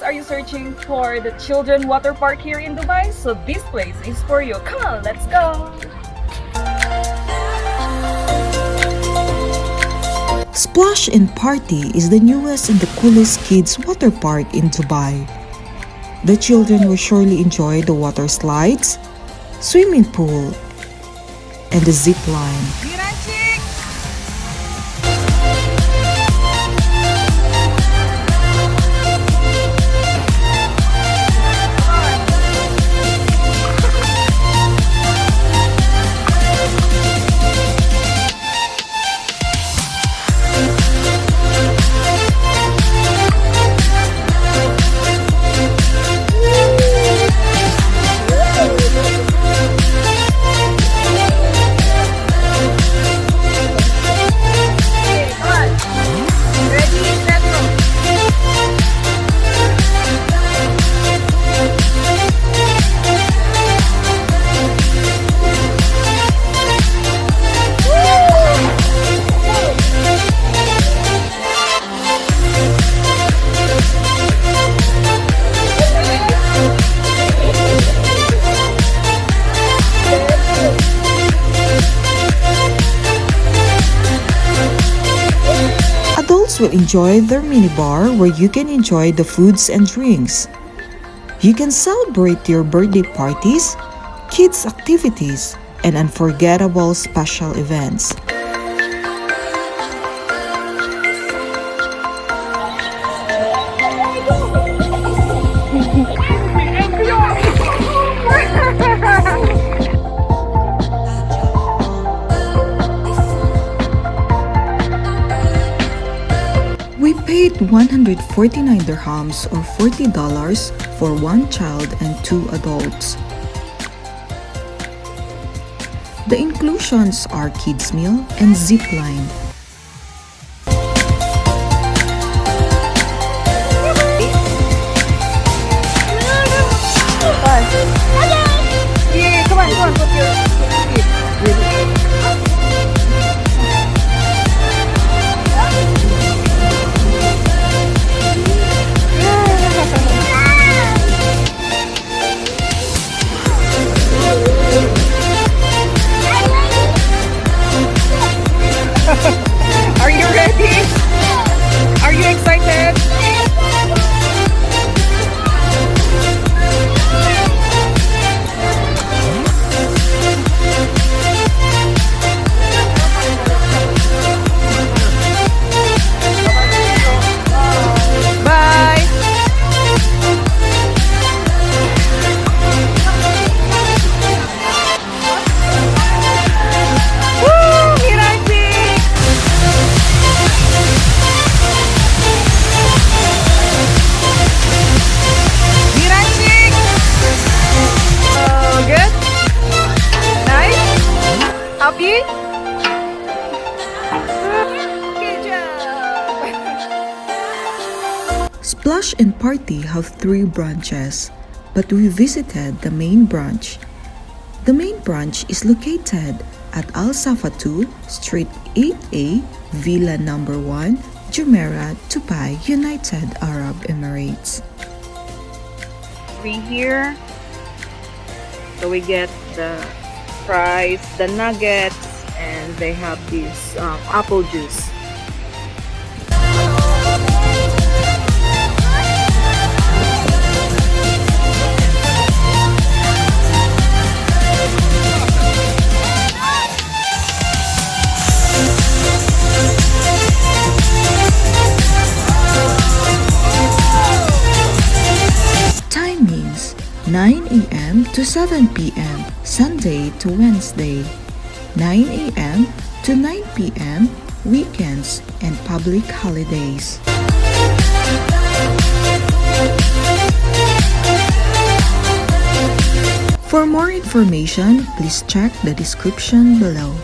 are you searching for the children water park here in Dubai? So this place is for you. Come on, let's go! Splash and Party is the newest and the coolest kids water park in Dubai. The children will surely enjoy the water slides, swimming pool, and the zip line. Adults will enjoy their minibar where you can enjoy the foods and drinks. You can celebrate your birthday parties, kids' activities, and unforgettable special events. We paid 149 dirhams or $40 for one child and two adults. The inclusions are kids meal and zipline. Yeah, come on, put your feet. Are you ready? Are you excited? Bye! Woo! Miraji! Good? Nice? Happy? Good job! Splash and Party have 3 branches, but we visited the main branch. The main branch is located at Safa 2, Street 8A, Villa number 1, Jumeirah, Dubai, United Arab Emirates. We here, so we get the fries, the nuggets, and they have this apple juice. Timings 9 a.m. to 7 p.m. Sunday to Wednesday, 9 a.m. to 9 p.m. weekends and public holidays. For more information, please check the description below.